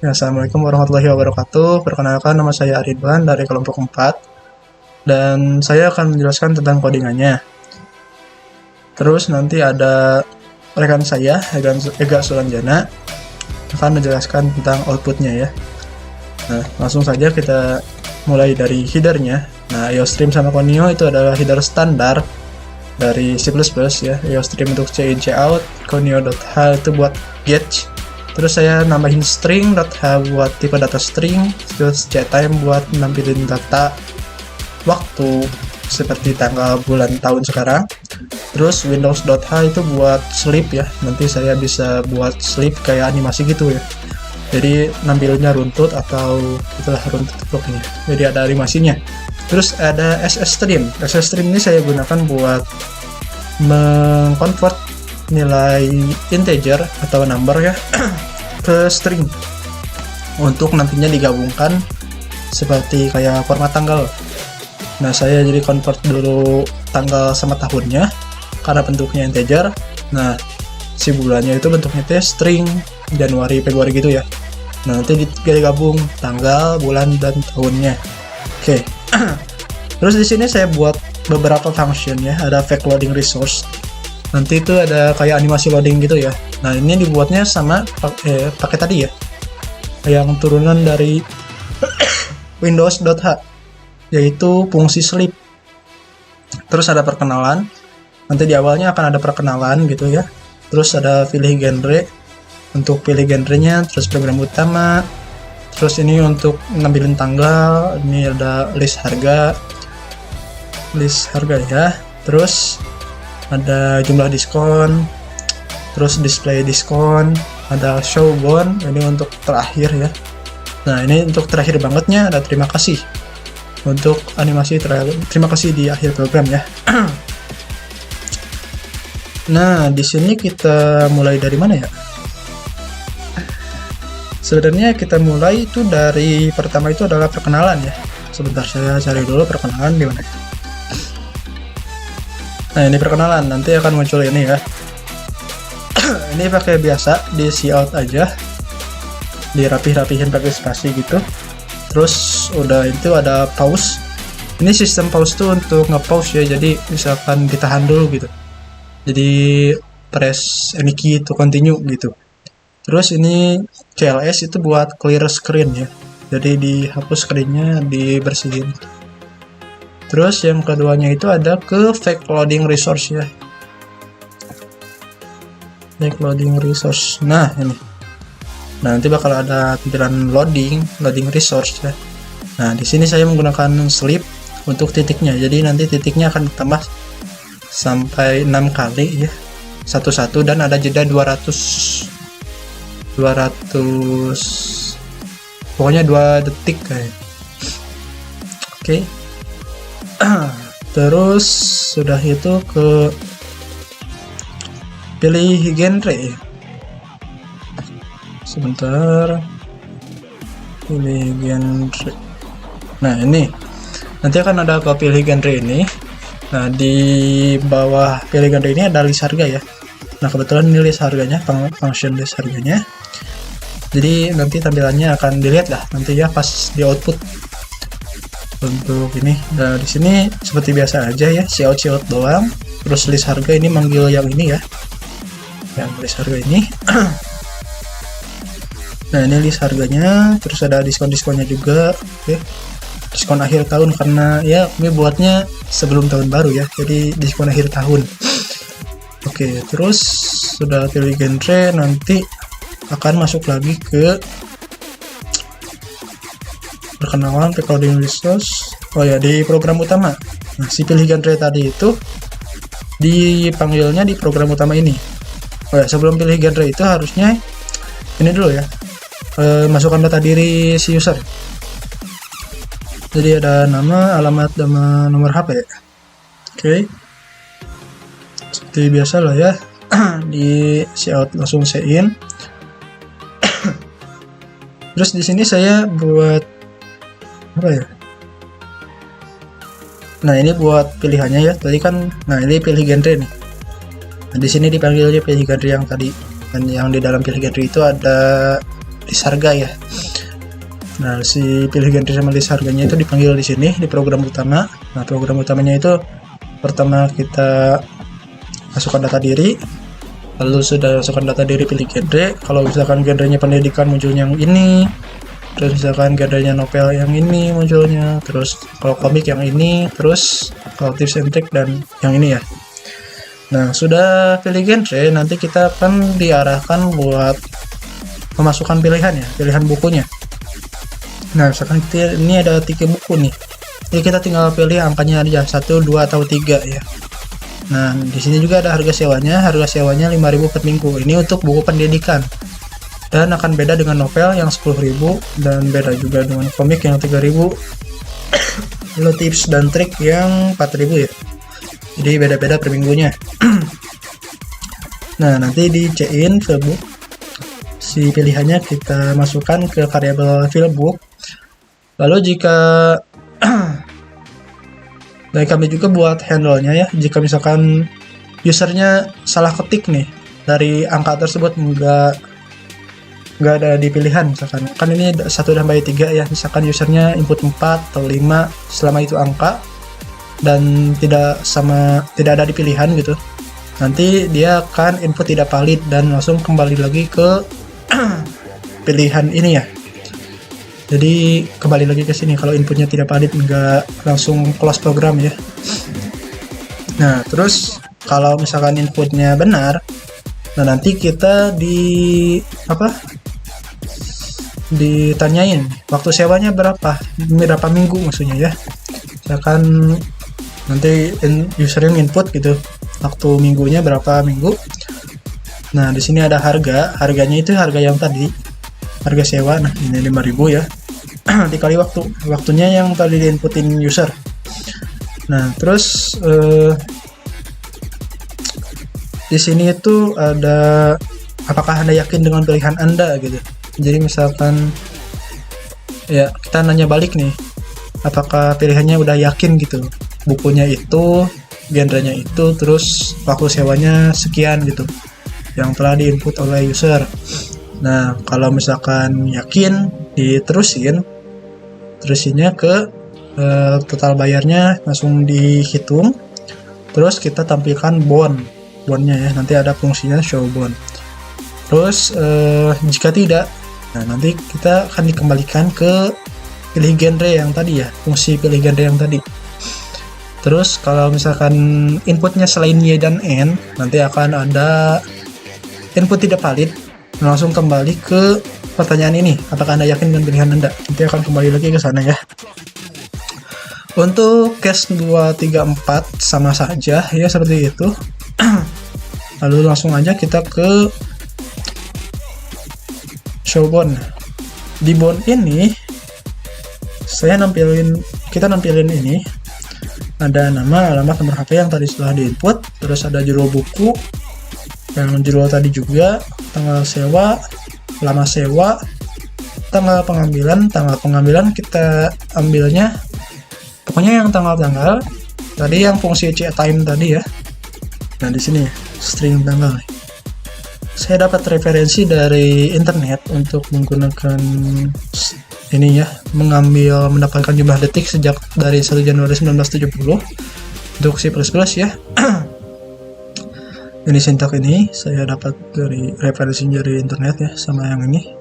Ya, Assalamualaikum warahmatullahi wabarakatuh. Perkenalkan, nama saya Aridwan dari kelompok 4 dan saya akan menjelaskan tentang codingannya. Terus nanti ada rekan saya, Ega Sulanjana, akan menjelaskan tentang outputnya ya. Nah, langsung saja kita mulai dari headernya. Nah, IOStream sama Conio itu adalah header standar dari C++ ya. IOStream untuk C in, C out, Conio.h itu buat gauge. Terus saya nambahin string.h buat tipe data string, terus ctime buat nampilin data waktu seperti tanggal, bulan, tahun sekarang. Terus windows.h itu buat sleep ya, nanti saya bisa buat sleep kayak animasi gitu ya. Jadi nampilnya runtut atau itulah runtut bloknya. Jadi ada animasinya. Terus ada ssstream. Ssstream ini saya gunakan buat mengconvert nilai integer atau number ya ke string untuk nantinya digabungkan seperti kayak format tanggal. Nah, saya jadi convert dulu tanggal sama tahunnya karena bentuknya integer. Nah, si bulannya itu bentuknya string, Januari, Februari gitu ya. Nah, nanti digabung tanggal, bulan, dan tahunnya. Oke. Terus di sini saya buat beberapa function ya. Ada fake loading resource. Nanti itu ada kayak animasi loading gitu ya. Nah, ini dibuatnya sama pakai tadi ya, yang turunan dari windows.h, yaitu fungsi sleep. Terus ada perkenalan. Nanti di awalnya akan ada perkenalan gitu ya. Terus ada pilih genre. Untuk pilih genrenya, terus program utama. Terus ini untuk ngambilin tanggal. Ini ada list harga ya. Terus ada jumlah diskon, terus display diskon, ada show bond, ini untuk terakhir ya. Nah, ini untuk terakhir bangetnya ada terima kasih. Untuk animasi terima kasih di akhir program ya. Nah, di sini kita mulai dari mana ya? Sebenarnya kita mulai itu dari pertama itu adalah perkenalan ya. Sebentar, saya cari dulu perkenalan di mana. Nah, ini perkenalan, nanti akan muncul ini ya. Ini pakai biasa, di cout aja, dirapih-rapihin pakai spasi gitu. Terus udah itu ada pause. Ini sistem pause tuh untuk nge-pause ya, jadi misalkan ditahan dulu gitu. Jadi press any key to continue gitu. Terus ini CLS itu buat clear screen ya. Jadi dihapus screennya, dibersihin. Terus yang keduanya itu ada ke fake loading resource ya. Fake loading resource. Nah, ini. Nah, nanti bakal ada tampilan loading resource ya. Nah, di sini saya menggunakan sleep untuk titiknya. Jadi nanti titiknya akan ditambah sampai 6 kali ya. Satu-satu, dan ada jeda 200 pokoknya 2 detik kayak. Oke. Terus sudah itu ke pilih genre. Sebentar, pilih genre. Nah, ini nanti akan ada ke pilih genre ini. Nah, di bawah pilih genre ini ada list harga ya. Nah, kebetulan ini list harganya, function list harganya. Jadi nanti tampilannya akan dilihat lah nanti ya pas di output. Untuk ini, nah di sini seperti biasa aja ya, cout doang. Terus list harga ini manggil yang ini ya, yang list harga ini. Nah, ini list harganya. Terus ada diskon-diskonnya juga. Oke, diskon akhir tahun karena ya ini buatnya sebelum tahun baru ya, jadi diskon akhir tahun. Oke, terus sudah pilih genre, nanti akan masuk lagi ke perkenalan, recording resource. Oh ya, di program utama. Nah, si pilih genre tadi itu dipanggilnya di program utama ini. Oh ya, sebelum pilih genre itu harusnya ini dulu ya, masukkan data diri si user. Jadi ada nama, alamat, sama nomor HP. Oke. Seperti biasa lah ya. Di cout langsung in. Terus di sini saya buat apa ya? Nah, ini buat pilihannya ya. Tadi kan, nah ini pilih genre nih. Nah, di sini dipanggilnya pilih genre yang tadi. Dan yang di dalam pilih genre itu ada list harga ya. Nah, si pilih genre sama list harganya itu dipanggil di sini di program utama. Nah, program utamanya itu pertama kita masukkan data diri, lalu sudah masukkan data diri pilih genre. Kalau misalkan genrenya pendidikan munculnya yang ini, terus misalkan genrenya novel yang ini munculnya, terus kalau komik yang ini, terus kalau tips and trick dan yang ini ya. Nah, sudah pilih genre, nanti kita akan diarahkan buat memasukkan pilihan ya, pilihan bukunya. Nah, misalkan ini ada 3 buku nih. Jadi kita tinggal pilih angkanya aja 1, 2 atau 3 ya. Nah, di sini juga ada harga sewanya. Harga sewanya 5.000 per minggu. Ini untuk buku pendidikan. Dan akan beda dengan novel yang 10.000 dan beda juga dengan komik yang 3.000. Lalu tips dan trik yang 4.000 ya. Jadi beda-beda per minggunya. Nah, nanti di C-in filebook. Si pilihannya kita masukkan ke variabel filebook. Lalu jika dari kami juga buat handle-nya ya, jika misalkan usernya salah ketik nih dari angka tersebut nggak ada di pilihan, misalkan kan ini 1 tambah 3 ya, misalkan usernya input 4 atau 5 selama itu angka dan tidak ada di pilihan gitu, nanti dia akan input tidak valid dan langsung kembali lagi ke pilihan ini ya. Jadi kembali lagi ke sini kalau inputnya tidak valid, nggak langsung close program ya. Nah, terus kalau misalkan inputnya benar, nah nanti kita ditanyain waktu sewanya berapa minggu maksudnya ya. Misalkan nanti user yang input gitu waktu minggunya berapa minggu. Nah, di sini ada harganya itu harga yang tadi, harga sewa. Nah, ini 5.000 ya. Dikali waktunya yang tadi diinputin user. Nah, terus di sini itu ada apakah Anda yakin dengan pilihan Anda gitu. Jadi misalkan ya kita nanya balik nih, apakah pilihannya udah yakin gitu, bukunya itu, genrenya itu, terus waktu sewanya sekian gitu yang telah diinput oleh user. Nah, kalau misalkan yakin, terusinnya ke total bayarnya langsung dihitung, terus kita tampilkan bondnya ya, nanti ada fungsinya show bond. Terus jika tidak, nah nanti kita akan dikembalikan ke pilih genre yang tadi ya, fungsi pilih genre yang tadi. Terus kalau misalkan inputnya selain Y dan N, nanti akan ada input tidak valid, langsung kembali ke pertanyaan ini, apakah Anda yakin dengan pilihan Anda. Nanti akan kembali lagi ke sana ya. Untuk case 2, 3, 4 sama saja ya, seperti itu. Lalu langsung aja kita ke show bond. Di bond ini kita nampilin ini, ada nama, alamat, nomor HP yang tadi sudah diinput, terus ada judul buku yang judul tadi juga, tanggal sewa, lama sewa, tanggal pengambilan kita ambilnya pokoknya yang tanggal tadi, yang fungsi time tadi ya. Nah, di sini string tanggal. Saya dapat referensi dari internet untuk menggunakan ini ya, mendapatkan jumlah detik sejak dari 1 Januari 1970 untuk C++ ya. Ini sintak ini saya dapat dari referensi dari internet ya, sama yang ini.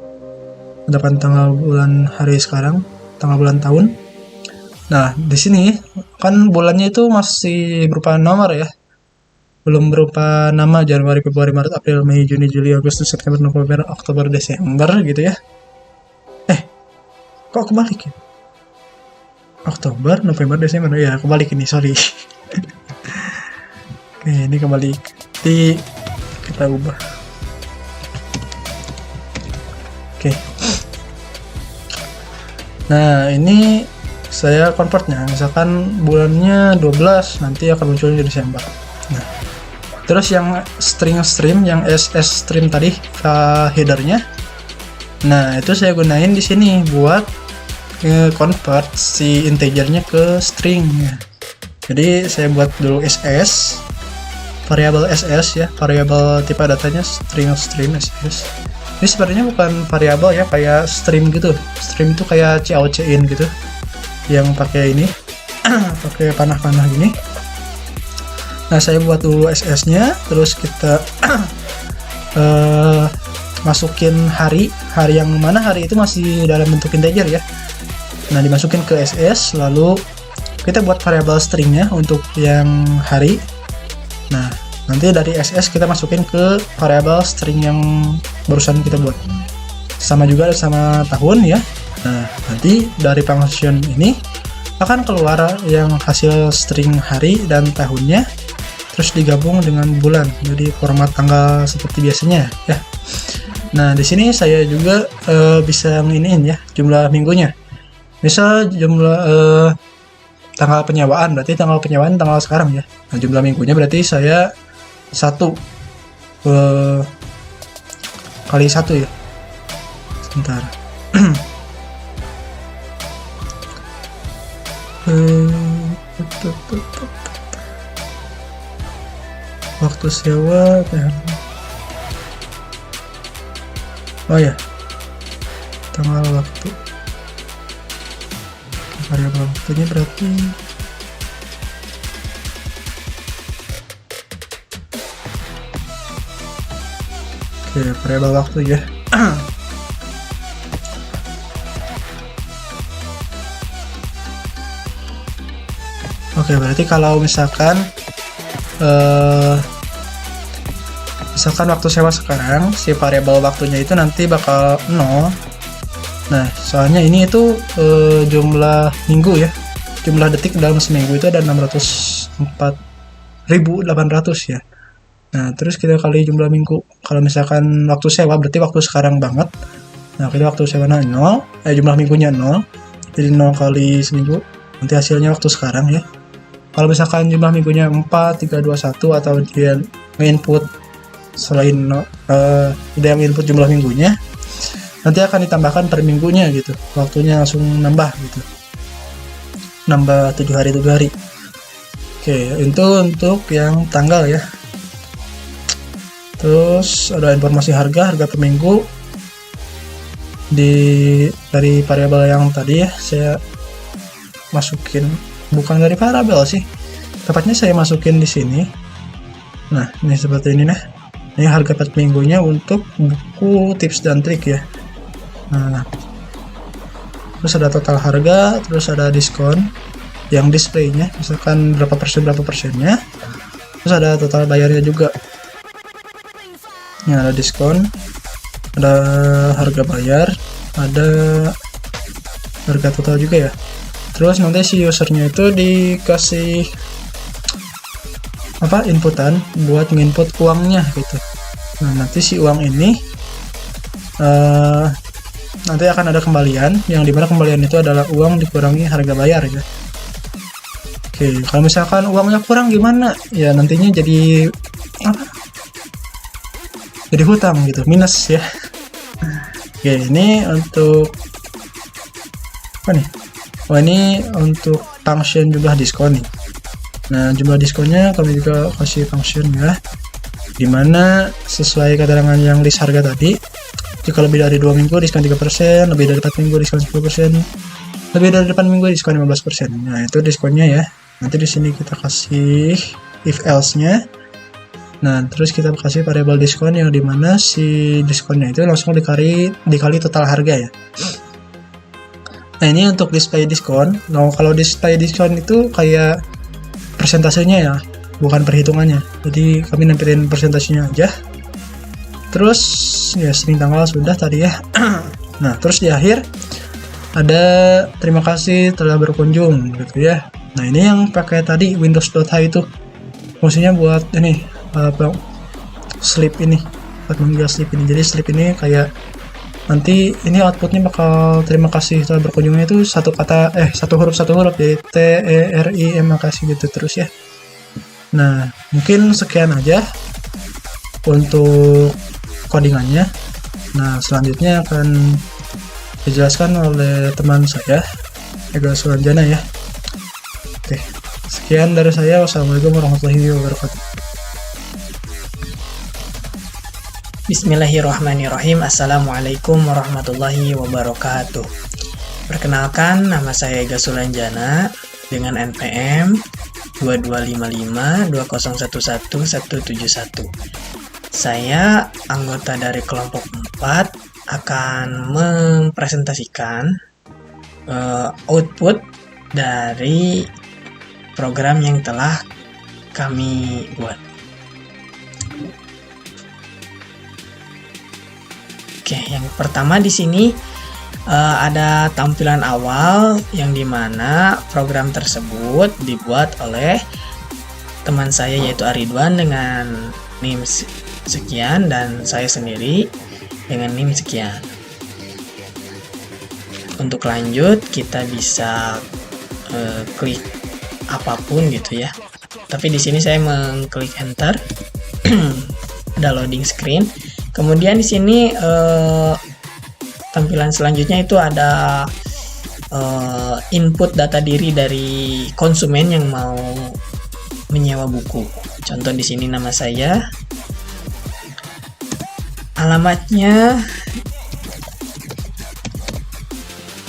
Dapat tanggal bulan hari sekarang, tanggal bulan tahun. Nah, di sini kan bulannya itu masih berupa nomor ya. Belum berupa nama Januari, Februari, Maret, April, Mei, Juni, Juli, Agustus, September, November, Oktober, Desember gitu ya. Kok kebalik ya? Oktober, November, Desember. Ya, kebalik ini, sorry. Oke, ini kebalik. Nanti kita ubah. Oke. Nah, ini saya convertnya. Misalkan bulannya 12, nanti akan muncul di Desember. Nah, terus yang string yang SS stream tadi, headernya. Nah, itu saya gunain di sini buat convert si integernya ke string. Jadi saya buat dulu variabel SS ya, variabel tipe datanya string SS. Ini sebenarnya bukan variabel ya, kayak stream gitu. Stream itu kayak COC-in gitu, yang pakai ini, pakai panah-panah gini. Nah, saya buat dulu SS-nya, terus kita masukin hari yang mana hari itu masih dalam bentuk integer ya. Nah, dimasukin ke SS, lalu kita buat variabel stringnya untuk yang hari. Nah, nanti dari SS kita masukin ke variabel string yang barusan kita buat. Sama juga sama tahun ya. Nah, nanti dari function ini akan keluar yang hasil string hari dan tahunnya, terus digabung dengan bulan. Jadi format tanggal seperti biasanya ya. Nah, di sini saya juga bisa nginiin ya jumlah minggunya. Misal jumlah tanggal penyewaan, berarti tanggal penyewaan tanggal sekarang ya. Nah, jumlah minggunya berarti saya 1 kali 1 ya. Sebentar. Waktu sewa oh ya, tanggal waktu, variabel waktunya berarti oke, variabel waktu ya. Oke, berarti kalau misalkan waktu sewa sekarang, si variabel waktunya itu nanti bakal 0. Nah, soalnya ini itu jumlah minggu ya, jumlah detik dalam seminggu itu ada 604.800 ya. Nah, terus kita kali jumlah minggu. Kalau misalkan waktu sewa berarti waktu sekarang banget. Nah, kita waktu sewa 0, jumlah minggunya 0, jadi 0 kali seminggu, nanti hasilnya waktu sekarang ya. Kalau misalkan jumlah minggunya 4, 3, 2, 1 atau dia input selain dia input jumlah minggunya, nanti akan ditambahkan per minggunya gitu, waktunya langsung nambah gitu, nambah 7 hari. Oke, itu untuk yang tanggal ya. Terus ada informasi harga per minggu dari variabel yang tadi ya, saya masukin, bukan dari variabel sih, tepatnya saya masukin di sini. Nah, ini seperti ini nah. Ini harga per minggunya untuk buku tips dan trik ya. Nah, terus ada total harga, terus ada diskon yang displaynya, misalkan berapa persennya, terus ada total bayarnya juga. Ini ada diskon, ada harga bayar, ada harga total juga ya. Terus nanti si usernya itu dikasih inputan buat nginput uangnya gitu. Nah, nanti si uang ini nanti akan ada kembalian, yang dimana kembalian itu adalah uang dikurangi harga bayar ya. Oke, kalau misalkan uangnya kurang gimana ya, nantinya jadi jadi hutang gitu, minus ya. Oke, ini untuk apa nih? Ini untuk function jumlah diskon nih. Nah, jumlah diskonnya kami juga kasih function ya, dimana sesuai keterangan yang list harga tadi, jika lebih dari 2 minggu diskon 3%, lebih dari 4 minggu diskon 10%, lebih dari 8 minggu diskon 15%. Nah, itu diskonnya ya. Nanti di sini kita kasih if else-nya. Nah, terus kita kasih variabel diskon yang dimana si diskonnya itu langsung dikali total harga ya. Nah, ini untuk display diskon. Nah, kalau display diskon itu kayak persentasenya ya, bukan perhitungannya. Jadi kami nampilin persentasenya aja. Terus ya string tanggal sudah tadi ya. Nah, terus di akhir ada terima kasih telah berkunjung gitu ya. Nah, ini yang pakai tadi Windows.h itu fungsinya buat ini sleep ini, buat manggil sleep ini. Jadi sleep ini kayak nanti ini outputnya bakal terima kasih telah berkunjungnya itu satu huruf jadi TERIM makasih gitu terus ya. Nah, mungkin sekian aja untuk codingannya. Nah, selanjutnya akan dijelaskan oleh teman saya Ega Sulanjana ya. Oke, sekian dari saya. Wassalamualaikum warahmatullahi wabarakatuh. Bismillahirrahmanirrahim. Assalamualaikum warahmatullahi wabarakatuh. Perkenalkan, nama saya Ega Sulanjana dengan NPM 225520111171. Saya anggota dari kelompok 4 akan mempresentasikan output dari program yang telah kami buat. Oke, yang pertama di sini ada tampilan awal yang dimana program tersebut dibuat oleh teman saya yaitu Aridwan dengan NIM sekian dan saya sendiri dengan NIM sekian. Untuk lanjut kita bisa klik apapun gitu ya. Tapi di sini saya mengklik enter. Ada loading screen. Kemudian di sini tampilan selanjutnya itu ada input data diri dari konsumen yang mau menyewa buku. Contoh di sini nama saya, alamatnya,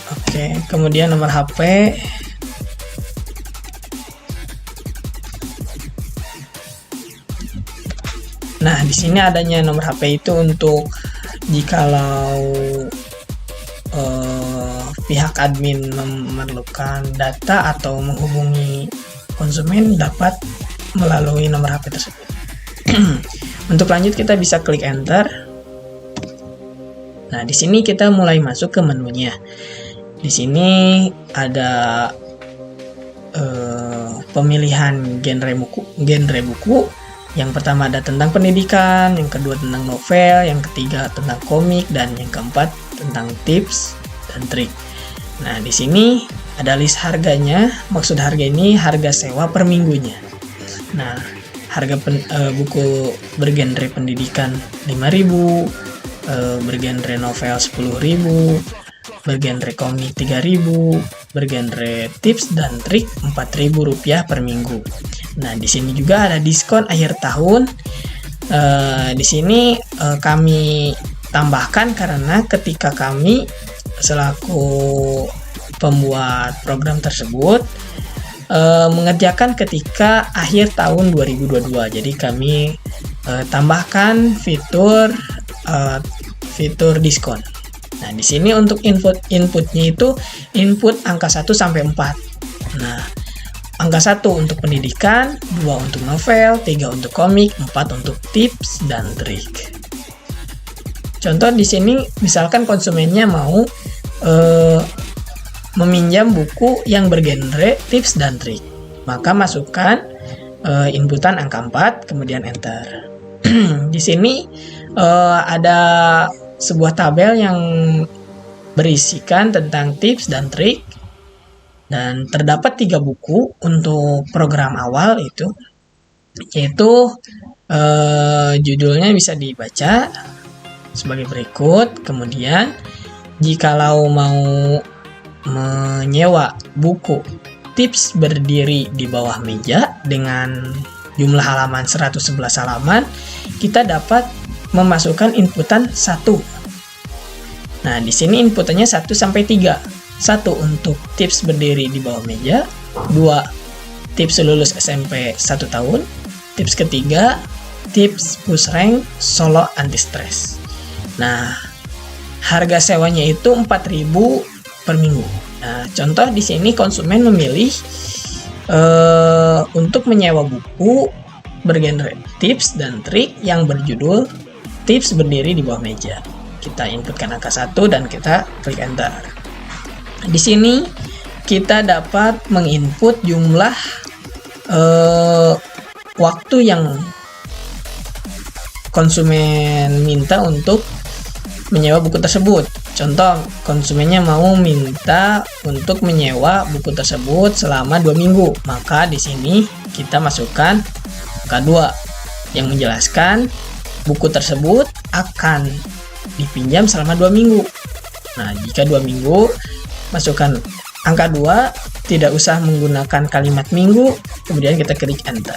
oke, kemudian nomor HP, nah, di sini adanya nomor HP itu untuk jikalau pihak admin memerlukan data atau menghubungi konsumen dapat melalui nomor HP tersebut. Untuk lanjut kita bisa klik enter. Nah, di sini kita mulai masuk ke menunya. Di sini ada pemilihan genre buku. Yang pertama ada tentang pendidikan, yang kedua tentang novel, yang ketiga tentang komik, dan yang keempat tentang tips dan trik. Nah, di sini ada list harganya. Maksud harga ini harga sewa per minggunya. Nah, harga buku bergenre pendidikan 5.000, bergenre novel 10.000, bergenre komik 3.000, bergenre tips dan trik Rp4.000 per minggu. Nah, di sini juga ada diskon akhir tahun. Di sini kami tambahkan karena ketika kami selaku pembuat program tersebut mengerjakan ketika akhir tahun 2022. Jadi kami tambahkan fitur diskon. Nah, di sini untuk inputnya itu input angka 1 sampai 4. Nah, angka 1 untuk pendidikan, 2 untuk novel, 3 untuk komik, 4 untuk tips dan trik. Contoh di sini misalkan konsumennya mau meminjam buku yang bergenre tips dan trik. Maka masukkan inputan angka 4 kemudian enter. Di sini ada sebuah tabel yang berisikan tentang tips dan trik. Dan terdapat 3 buku untuk program awal itu, yaitu judulnya bisa dibaca sebagai berikut. Kemudian, jikalau mau menyewa buku tips berdiri di bawah meja dengan jumlah halaman 111 halaman, kita dapat memasukkan inputan 1. Nah, di sini inputannya 1 sampai 3. 1 untuk tips berdiri di bawah meja, 2 tips lulus SMP 1 tahun, tips ketiga tips push rank solo anti stress. Nah, harga sewanya itu 4.000 per minggu. Nah, contoh di sini konsumen memilih untuk menyewa buku bergenre tips dan trik yang berjudul tips berdiri di bawah meja. Kita inputkan angka 1 dan kita klik enter. Di sini kita dapat menginput jumlah waktu yang konsumen minta untuk menyewa buku tersebut. Contoh, konsumennya mau minta untuk menyewa buku tersebut selama 2 minggu. Maka di sini kita masukkan angka 2 yang menjelaskan buku tersebut akan dipinjam selama 2 minggu. Nah, jika 2 minggu, masukkan angka 2, tidak usah menggunakan kalimat minggu, kemudian kita klik enter.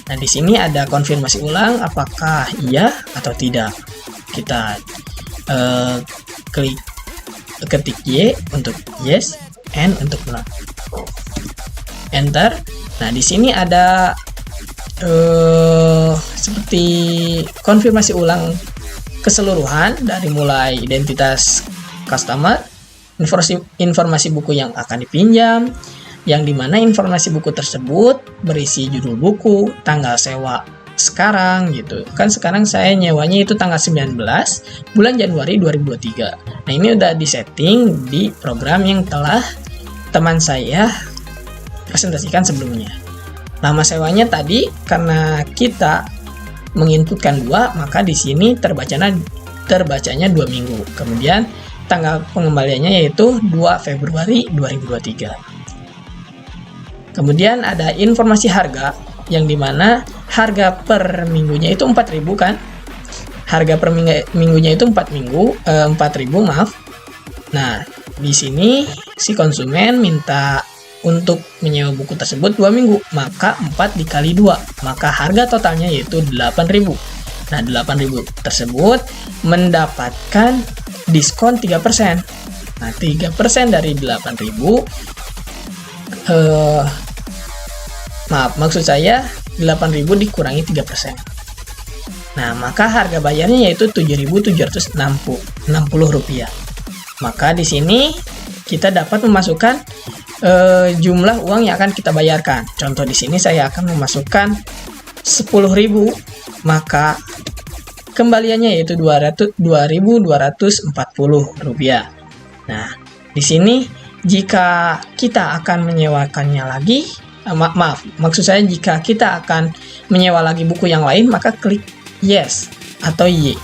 Nah, di sini ada konfirmasi ulang apakah iya atau tidak. kita ketik Y untuk yes, N untuk no. Enter. Nah, di sini ada seperti konfirmasi ulang keseluruhan dari mulai identitas customer, informasi buku yang akan dipinjam, yang dimana informasi buku tersebut berisi judul buku, tanggal sewa sekarang gitu. Kan sekarang saya nyewanya itu tanggal 19 bulan Januari 2023. Nah, ini udah disetting di program yang telah teman saya presentasikan sebelumnya. Nama sewanya tadi karena kita menginputkan 2, maka di sini terbacanya 2 minggu. Kemudian tanggal pengembaliannya yaitu 2 Februari 2023. Kemudian ada informasi harga yang dimana harga per minggunya itu 4.000 kan? Harga per minggunya itu 4.000 maaf. Nah, di sini si konsumen minta untuk menyewa buku tersebut 2 minggu, maka 4 dikali 2, maka harga totalnya yaitu 8.000. Nah, 8.000 tersebut mendapatkan diskon 3%. Nah, 3% dari 8.000 maksud saya 8.000 dikurangi 3%. Nah, maka harga bayarnya yaitu Rp7.760. Maka di sini kita dapat memasukkan jumlah uang yang akan kita bayarkan. Contoh di sini saya akan memasukkan 10.000, maka kembaliannya yaitu Rp2.240. Nah, di sini jika kita akan menyewakannya lagi, maksud saya jika kita akan menyewa lagi buku yang lain, maka klik yes atau Y.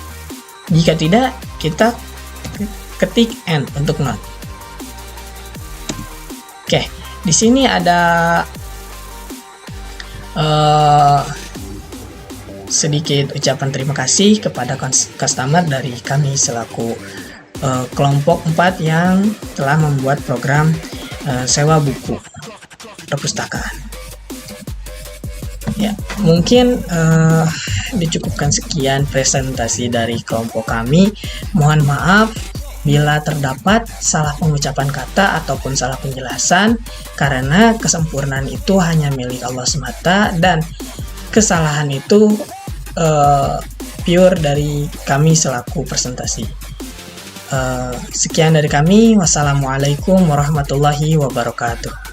Jika tidak, kita ketik N untuk not. Oke, di sini ada sedikit ucapan terima kasih kepada customer dari kami selaku kelompok 4 yang telah membuat program sewa buku perpustakaan. Ya, mungkin dicukupkan sekian presentasi dari kelompok kami. Mohon maaf bila terdapat salah pengucapan kata ataupun salah penjelasan, karena kesempurnaan itu hanya milik Allah semata dan kesalahan itu pure dari kami selaku presentasi. Sekian dari kami. Wassalamualaikum warahmatullahi wabarakatuh.